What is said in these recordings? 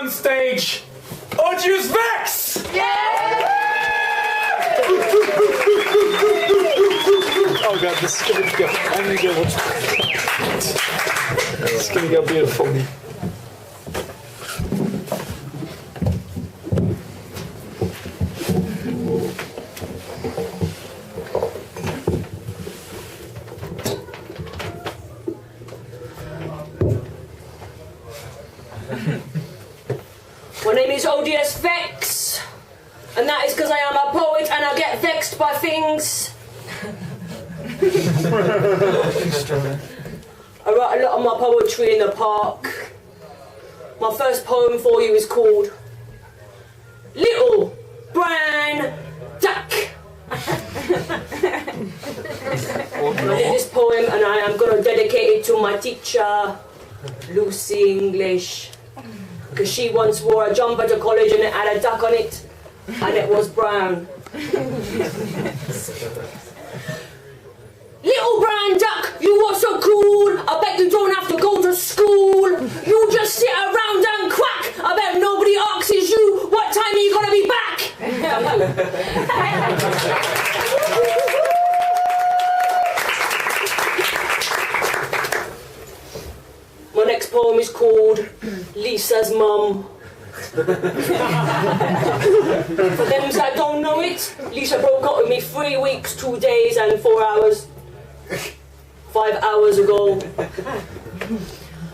on stage, Odious Vex! Oh god, this is gonna go. I'm gonna go. This is gonna go beautiful. My name is Odious Vex, and that is because I am a poet and I get vexed by things. I write a lot of my poetry in the park. My first poem for you is called Little Brown Duck. I did this poem and I am going to dedicate it to my teacher, Lucy English, because she once wore a jumper to college and it had a duck on it, and it was brown. Little brown duck, you are so cool, I bet you don't have to go to school. You just sit around and quack, I bet nobody asks you, what time are you going to be back? My next poem is called Lisa's Mum. For them that don't know it, Lisa broke up with me 3 weeks, 2 days and 4 hours. 5 hours ago.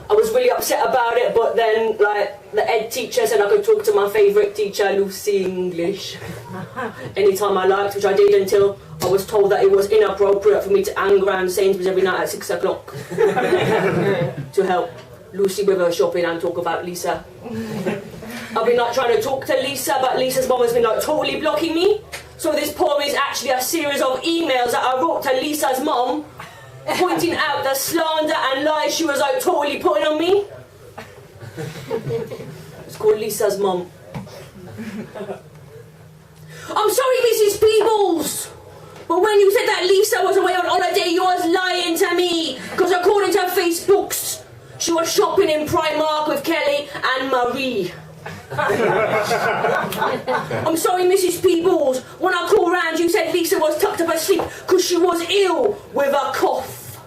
I was really upset about it, but then like the ed teacher said I could talk to my favourite teacher, Lucy English, anytime I liked, which I did until I was told that it was inappropriate for me to hang around Sainsbury's every night at 6 o'clock to help Lucy with her shopping and talk about Lisa. I've been like trying to talk to Lisa, but Lisa's mum has been like totally blocking me. So this poem is actually a series of emails that I wrote to Lisa's mum, pointing out the slander and lies she was like totally putting on me. It's called Lisa's Mum. I'm sorry, Mrs. Peebles, but when you said that Lisa was away on holiday, you was lying to me, because according to Facebook's, she was shopping in Primark with Kelly and Marie. I'm sorry, Mrs. Peebles. When I called round, you said Lisa was tucked up asleep because she was ill with a cough.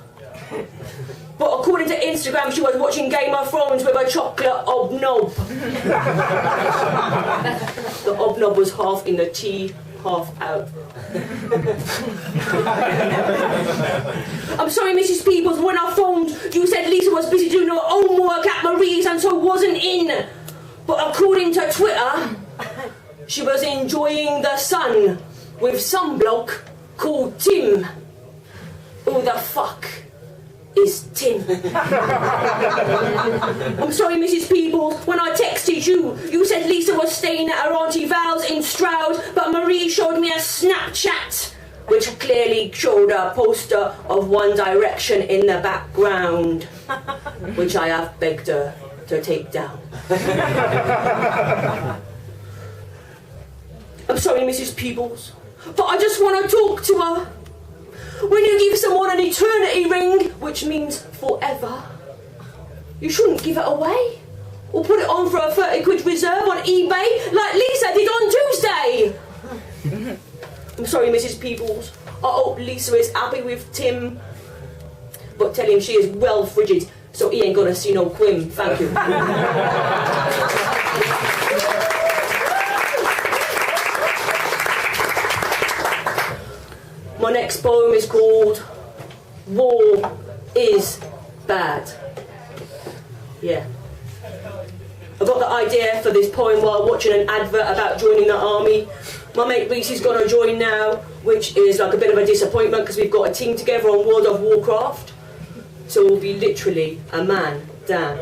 But according to Instagram, she was watching Game of Thrones with a chocolate hobnob. The hobnob was half in the tea, half out. I'm sorry, Mrs. Peebles. When I phoned, you said Lisa was busy doing her homework at Marie's and so wasn't in. But according to Twitter, she was enjoying the sun with some bloke called Tim. Who the fuck is Tim? I'm sorry, Mrs. Peebles. When I texted you, you said Lisa was staying at her Auntie Val's in Stroud, but Marie showed me a Snapchat, which clearly showed a poster of One Direction in the background, which I have begged her to take down. I'm sorry, Mrs. Peebles, but I just want to talk to her. When you give someone an eternity ring, which means forever, you shouldn't give it away or put it on for a 30 quid reserve on eBay like Lisa did on Tuesday. I'm sorry, Mrs. Peebles. I hope Lisa is happy with Tim, but tell him she is well frigid, so he ain't gonna see no Quim. Thank you. My next poem is called War is Bad. Yeah. I got the idea for this poem while watching an advert about joining the army. My mate Reese's gonna join now, which is like a bit of a disappointment because we've got a team together on World of Warcraft. So we'll be literally a man down.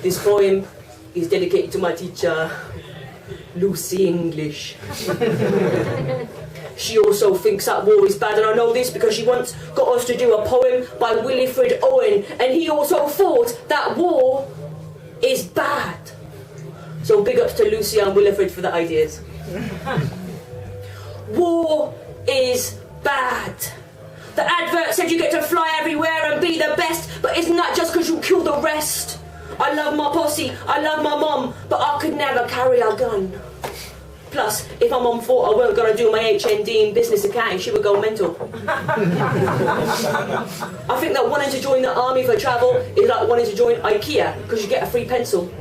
This poem is dedicated to my teacher, Lucy English. She also thinks that war is bad, and I know this because she once got us to do a poem by Wilfred Owen, and he also thought that war is bad. So big ups to Lucy and Wilfred for the ideas. War is bad. The advert said you get to fly everywhere and be the best, but isn't that just because you kill the rest? I love my posse, I love my mum, but I could never carry a gun. Plus, if my mum thought I weren't going to do my HND in business accounting, she would go mental. I think that wanting to join the army for travel is like wanting to join IKEA, because you get a free pencil.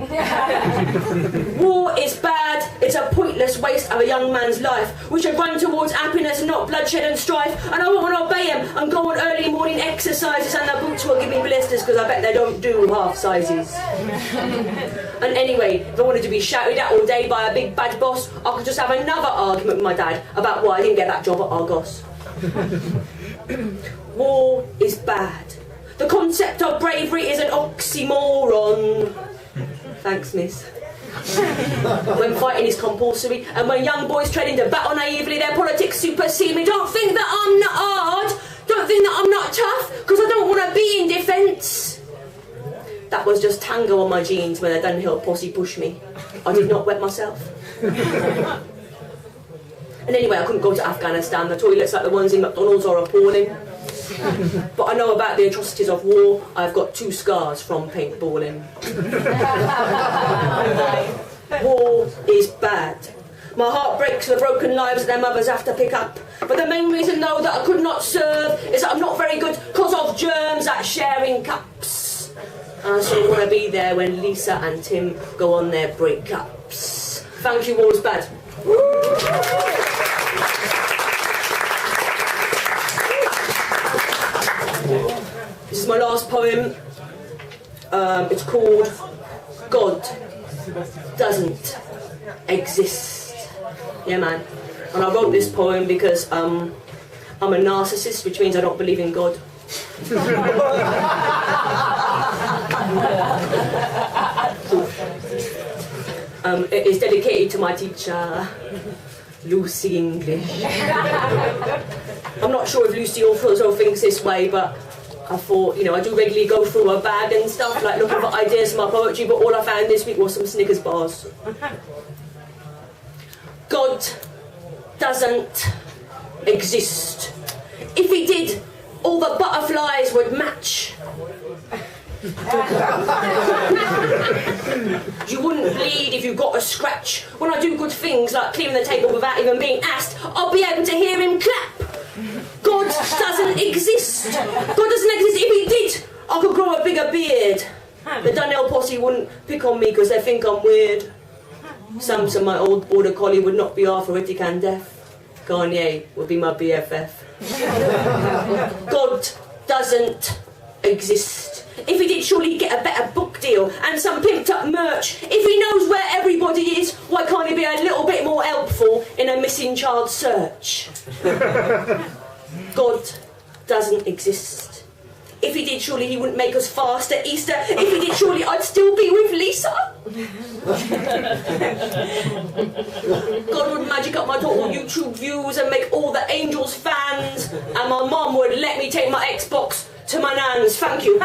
War is bad, it's a pointless waste of a young man's life. We should run towards happiness, not bloodshed and strife, and I won't want to obey him and go on early morning exercises, and the boots will give me blisters, because I bet they don't do half sizes. And anyway, if I wanted to be shouted at all day by a big bad boss, I could just have another argument with my dad about why I didn't get that job at Argos. War is bad. The concept of bravery is an oxymoron. Thanks, miss. When fighting is compulsory, and when young boys tread into battle naively, their politics supersede me. Don't think that I'm not hard. Don't think that I'm not tough, because I don't want to be in defence. That was just tango on my jeans when the Dunhill posse pushed me. I did not wet myself. And anyway, I couldn't go to Afghanistan. The toilets like the ones in McDonald's are appalling. But I know about the atrocities of war. I've got 2 scars from paintballing. War is bad. My heart breaks for the broken lives that their mothers have to pick up. But the main reason, though, that I could not serve is that I'm not very good because of germs at sharing cups. And I still want to be there when Lisa and Tim go on their breakups. Thank you, war is bad. This is my last poem. It's called God Doesn't Exist. Yeah, man. And I wrote this poem because I'm a narcissist, which means I don't believe in God. It is dedicated to my teacher, Lucy English. I'm not sure if Lucy also thinks this way, but I thought, you know, I do regularly go through her bag and stuff, like looking for ideas for my poetry, but all I found this week was some Snickers bars. God doesn't exist. If he did, all the butterflies would match. You wouldn't bleed if you got a scratch. When I do good things like clearing the table without even being asked, I'll be able to hear him clap. God doesn't exist. God doesn't exist. If he did, I could grow a bigger beard. The Dunhill posse wouldn't pick on me because they think I'm weird. Samson, my old border collie, would not be arthritic and deaf. Kanye would be my BFF. God doesn't exist. If he did, surely he'd get a better book deal and some pimped up merch. If he knows where everybody is, why can't he be a little bit more helpful in a missing child search? God doesn't exist. If he did, surely he wouldn't make us fast at Easter. If he did, surely I'd still be with Lisa. God would magic up my total YouTube views and make all the angels fans. And my mum would let me take my Xbox to my nan's. Thank you.